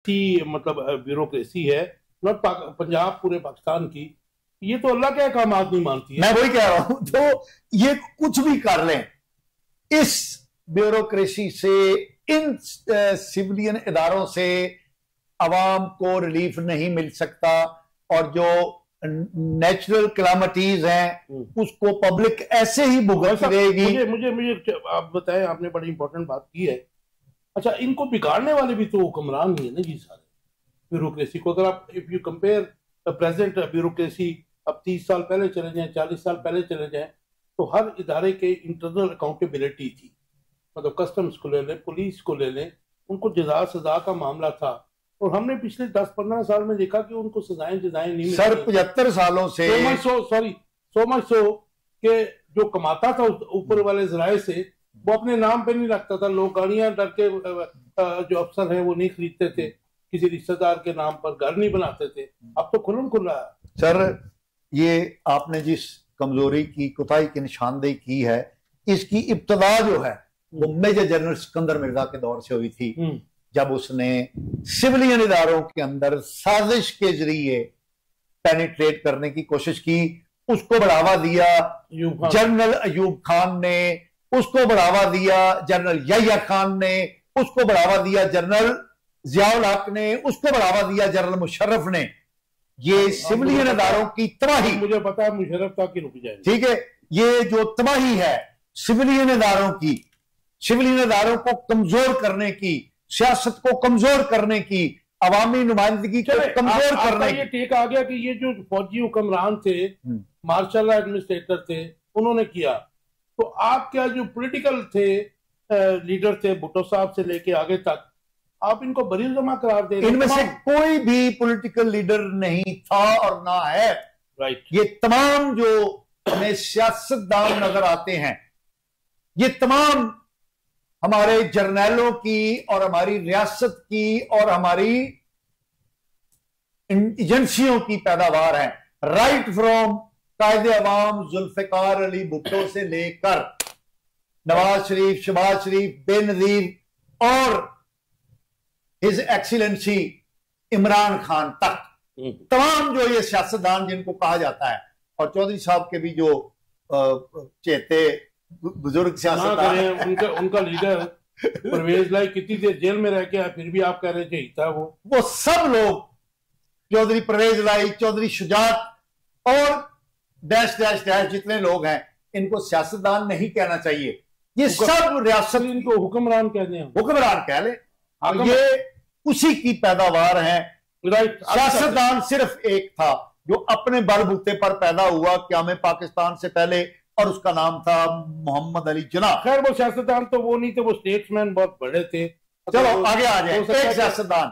मतलब ब्यूरोक्रेसी है, नॉट पंजाब पूरे पाकिस्तान की, ये तो अल्लाह के अहकामात नहीं मानती है। मैं वही कह रहा हूं, तो ये कुछ भी कर लें, इस ब्यूरोक्रेसी से, इन सिविलियन इदारों से अवाम को रिलीफ नहीं मिल सकता, और जो नेचुरल कैलामिटीज हैं उसको पब्लिक ऐसे ही भुगत रहेगी। मुझे आप बताएं, आपने बड़ी इंपॉर्टेंट बात की है। अच्छा, इनको बिगाड़ने वाले भी तो हुक्मरान ही है ना जी सारे ब्यूरोक्रेसी को। अगर आप if you compare present bureaucracy, अब 30 साल पहले चले जाएं, 40 साल पहले चले जाएं, तो हर इदारे के इंटरनल अकाउंटेबिलिटी थी। मतलब कस्टम्स को ले लें, पुलिस को ले लें, उनको जजा सजा का मामला था। और हमने पिछले 10-15 साल में देखा कि उनको सजाएं जजाएं नहीं मिलती। सर 75 सालों से सो मच सो कि जो कमाता था ऊपर वाले जराए से, वो अपने नाम पे नहीं रखता था। लोग गाड़ियां डर के जो अफसर हैं वो नहीं खरीदते थे, किसी रिश्तेदार के नाम पर घर नहीं बनाते थे। अब तो खुल्लम खुल्ला है। सर ये आपने जिस कमजोरी की, कोताही की निशानदेही की है, इसकी इब्तदा जो है वो मेजर जनरल सिकंदर मिर्जा के दौर से हुई थी, जब उसने सिविलियन इदारों के अंदर साजिश के जरिए पेनिट्रेट करने की कोशिश की। उसको बढ़ावा दिया जनरल अयूब खान ने, उसको बढ़ावा दिया जनरल याह्या खान ने, उसको बढ़ावा दिया जनरल जियाउल हक ने, उसको बढ़ावा दिया जनरल मुशर्रफ ने। ये सिविलियन इदारों की तबाही, मुझे पता है मुशर्रफ तक ही रुक जाए, ठीक है। ये जो तबाही है सिविलियन इदारों की, सिविलियन इदारों को कमजोर करने की, सियासत को कमजोर करने की, अवामी नुमाइंदगी को कमजोर करने की, ये टेक आ गया कि ये जो फौजी हुक्मरान थे, मार्शल एडमिनिस्ट्रेटर थे, उन्होंने किया। तो आप क्या जो पॉलिटिकल थे लीडर थे, भुट्टो साहब से लेके आगे तक, आप इनको बरी जमा करार दे रहे? इनमें से कोई भी पॉलिटिकल लीडर नहीं था और ना है। राइट। ये तमाम जो हमें सियासतदान नजर आते हैं, ये तमाम हमारे जर्नैलों की और हमारी रियासत की और हमारी एजेंसियों की पैदावार है। राइट फ्रॉम कायदे अवाम जुल्फिकार अली भुट्टो से लेकर नवाज शरीफ, शहबाज शरीफ, बेनजीर और हिज एक्सीलेंसी इमरान खान तक, तमाम जो ये सियासतदान जिनको कहा जाता है, और चौधरी साहब के भी जो चेते बुजुर्ग सियासतदान, उनका लीडर परवेज लाई कितनी देर जेल में रह के आया, फिर भी आप कह रहे थे था वो सब लोग, चौधरी परवेज लाई, चौधरी शुजात और डैश डैश डैश जितने लोग हैं, इनको सियासतदान नहीं कहना चाहिए। ये सब रियासत, इनको हुक्मरान कहते हैं, हुक्मरान कह ले, ये उसी की पैदावार है। सियासतदान सिर्फ एक था जो अपने बलबूते पर पैदा हुआ क़याम पाकिस्तान से पहले, और उसका नाम था मोहम्मद अली जिन्ना। खैर वो सियासतदान तो वो नहीं थे, वो स्टेट्समैन बहुत बड़े थे। चलो आगे आ जाए। एक सियासतदान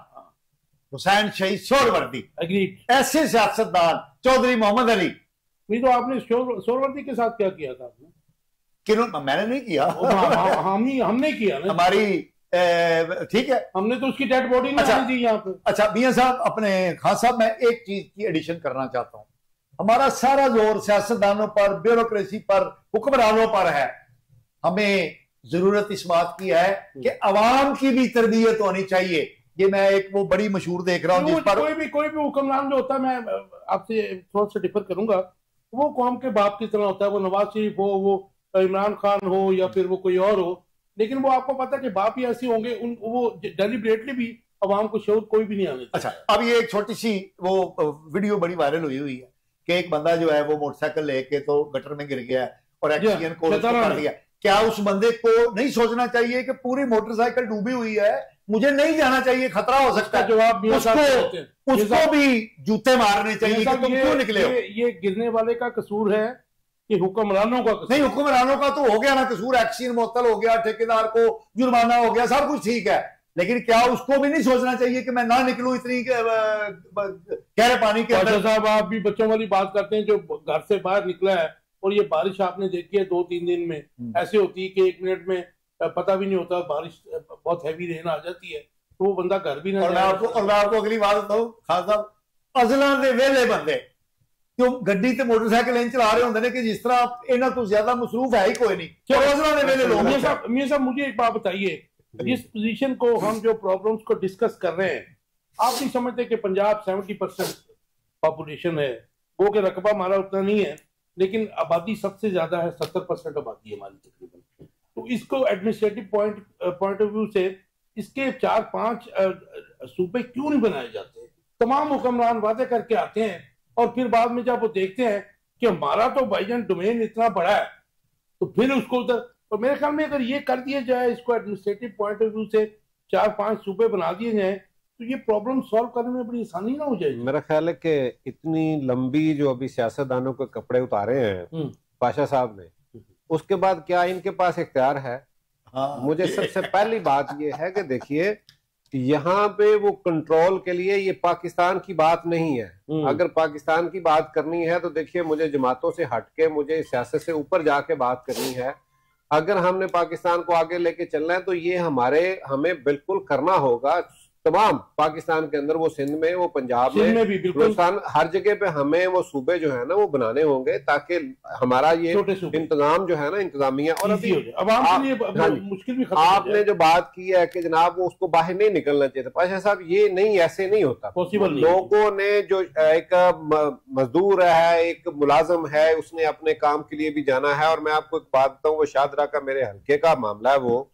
हुसैन शहीद सोहरवर्दी, ऐसे सियासतदान चौधरी मोहम्मद अली। नहीं तो आपने सोहरवर्दी के साथ क्या किया था आपने? मैंने नहीं किया, हमने किया ना, हमारी ठीक है, हमने तो उसकी डेड बॉडी नहीं दी यहाँ पे। अच्छा मियां साहब, अपने खान साहब, मैं एक चीज की एडिशन करना चाहता हूं। हमारा सारा जोर सियासतदानों पर, ब्यूरोक्रेसी पर, हुक्मरानों पर है। हमें जरूरत इस बात की है कि अवाम की भी तरबियत होनी चाहिए। ये मैं एक वो बड़ी मशहूर देख रहा हूं जिस पर कोई भी हुक्मरान जो होता है, मैं आपसे थोड़ा सा डिफर करूंगा, वो कौम के बाप की तरह होता है। वो नवाज शरीफ हो, वो इमरान खान हो, या फिर वो कोई और हो, लेकिन वो आपको पता है कि बाप ही ऐसे होंगे, वो डेलिब्रेटली भी अवाम को शऊर कोई भी नहीं आने। अच्छा, अब ये एक छोटी सी वो वीडियो बड़ी वायरल हुई है कि एक बंदा जो है वो मोटरसाइकिल लेके तो गटर में गिर गया और एक्सीडेंट को कर दिया। क्या उस बंदे को नहीं सोचना चाहिए कि पूरी मोटरसाइकिल डूबी हुई है, मुझे नहीं जाना चाहिए, खतरा हो सकता है? जवाब उसको भी जूते मारने चाहिए कि तुम क्यों निकले हो? ये गिरने वाले का कसूर है कि हुक्मरानों का कसूर? नहीं, हुक्मरानों का तो हो गया ना कसूर, एक्सीडेंट मुअत्तल हो गया, ठेकेदार को जुर्माना हो गया, सब कुछ ठीक है, लेकिन क्या उसको भी नहीं सोचना चाहिए कि मैं ना निकलूं इतनी गहरे पानी के अंदर? साहब, आप भी बच्चों वाली बात करते हैं। जो घर से बाहर निकला है और ये बारिश आपने देखी है 2-3 दिन में ऐसे होती है कि 1 मिनट में पता भी नहीं होता, बारिश बहुत हैवी रेन आ जाती है, तो वो बंदा घर भी ना। और मैं आपको अगली बात बताऊं खान साहब, अजला दे वेले बंदे क्यों गड्डी ते मोटरसाइकिल इंच चला रहे होंगे ने कि जिस तरह इन्हां तो ज्यादा मसरूफ है ही कोई नहीं। अजला दे वेले लोग। मियां साहब मुझे एक बात बताइए, जिस पोजीशन को हम जो प्रॉब्लम्स को डिस्कस कर रहे हैं, आप नहीं समझते कि पंजाब 70% पॉपुलेशन है, वो के रकबा हमारा उतना नहीं है, लेकिन आबादी सबसे ज्यादा है, 70% आबादी है हमारी तकरीबन। तो इसको एडमिनिस्ट्रेटिव पॉइंट ऑफ व्यू से इसके 4-5 सूबे क्यों नहीं बनाए जाते? तमाम हुक्मरान वादे करके आते हैं और फिर बाद में जब वो देखते हैं कि हमारा तो भाईजान डोमेन इतना बड़ा है, तो फिर उसको उधर, तो मेरे ख्याल में अगर ये कर दिया जाए, इसको एडमिनिस्ट्रेटिव पॉइंट ऑफ व्यू से 4-5 सूबे बना दिए जाए, तो ये प्रॉब्लम सॉल्व करने में बड़ी आसानी ना हो जाएगी। मेरा ख्याल है कि इतनी लंबी जो अभी सियासतदानों के कपड़े उतारे हैं पाशा साहब ने, उसके बाद क्या इनके पास इख्तियार है? हाँ। मुझे सबसे पहली बात ये है कि देखिए, यहाँ पे वो कंट्रोल के लिए ये पाकिस्तान की बात नहीं है। अगर पाकिस्तान की बात करनी है तो देखिए, मुझे जमातों से हटके, मुझे सियासत से ऊपर जाके बात करनी है। अगर हमने पाकिस्तान को आगे लेके चलना है तो ये हमें बिल्कुल करना होगा। तमाम पाकिस्तान के अंदर, वो सिंध में, वो पंजाब में भी, बलूचिस्तान, हर जगह पे हमें वो सूबे जो है ना वो बनाने होंगे, ताकि हमारा ये इंतजाम जो है ना, इंतजामिया, और अभी मुश्किल भी आपने जो बात की है कि जनाब वो उसको बाहर नहीं निकलना चाहिए। पाशा साहब, ये नहीं, ऐसे नहीं होता पॉसिबल। लोगों ने जो एक मजदूर है, एक मुलाजम है, उसने अपने काम के लिए भी जाना है। और मैं आपको एक बात बताऊं, वो शादरा का मेरे हल्के का मामला है, वो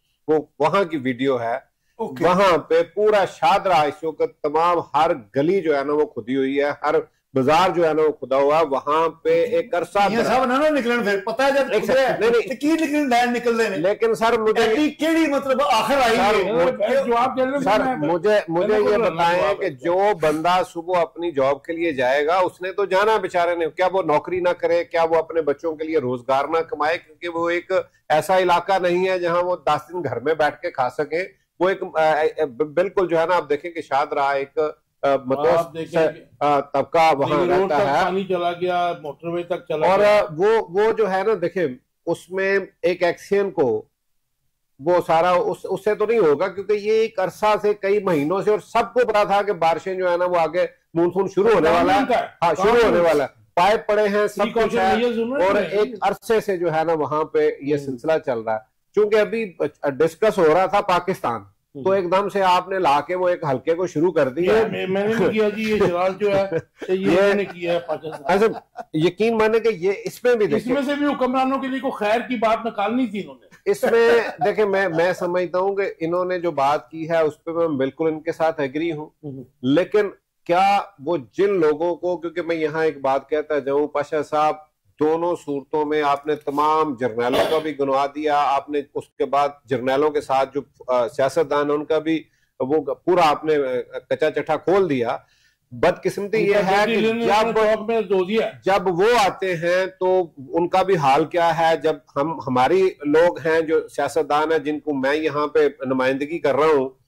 वहां की वीडियो है। वहां पे पूरा शादरा इस वक्त तमाम हर गली जो है ना वो खुदी हुई है, हर बाजार जो है ना वो खुदा हुआ। वहां पे एक अरसा निकलन, फिर पता है जब निकल रहे, लेकिन सर मुझे मतलब आखिर आई सर, मुझे ये बताएं कि जो बंदा सुबह अपनी जॉब के लिए जाएगा, उसने तो जाना बेचारे ने, क्या वो नौकरी ना करे? क्या वो अपने बच्चों के लिए रोजगार ना कमाए? क्योंकि वो एक ऐसा इलाका नहीं है जहां वो 10 दिन घर में बैठ के खा सके। वो एक बिल्कुल जो है ना, आप देखें कि शादरा एक तबका वहां रहता है, पानी चला गया, मोटरवे तक चला और गया। वो जो है ना, देखें उसमें एक एक्शन को वो सारा उससे तो नहीं होगा, क्योंकि ये एक अरसा से, कई महीनों से, और सबको पता था कि बारिशें जो है ना वो आगे मानसून शुरू होने वाला है। हाँ, शुरू होने वाला है, पाइप पड़े हैं, सब कुछ है, और एक अरसे से जो है ना वहां पे ये सिलसिला चल रहा है। चूंकि अभी डिस्कस हो रहा था पाकिस्तान, तो एकदम से आपने लाके वो एक हल्के को शुरू कर दिया। मैंने नहीं किया जी, ये शरारत जो है ये मैंने किया है पाकिस्तान। ऐसे यकीन माने कि ये इसमें भी इसमें से भी हुक्मरानों के लिए को खैर की बात निकालनी थी इन्होंने। इसमें देखे, मैं समझता हूँ कि इन्होंने जो बात की है उस पर मैं बिल्कुल इनके साथ एग्री हूँ। लेकिन क्या वो जिन लोगों को, क्योंकि मैं यहाँ एक बात कहता जाऊँ, पाशा साहब, दोनों सूरतों में आपने तमाम जर्नैलों का भी गिनवा दिया, आपने उसके बाद जर्नैलों के साथ जो सियासतदान उनका भी वो पूरा आपने कच्चा चट्टा खोल दिया। बदकिस्मती ये है कि जब वो आते हैं तो उनका भी हाल क्या है। जब हमारी लोग हैं जो सियासतदान है, जिनको मैं यहाँ पे नुमाइंदगी कर रहा हूँ,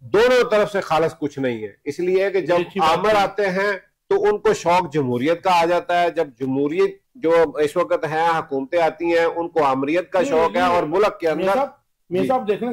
दोनों तरफ से खालस कुछ नहीं है। इसलिए कि जब आमर आते हैं तो उनको शौक जमहूरियत का आ जाता है। जब जमहूरियत जो इस वक्त है, हुकूमतें आती हैं, उनको आमरीत का शौक है, और मुल्क के अंदर देख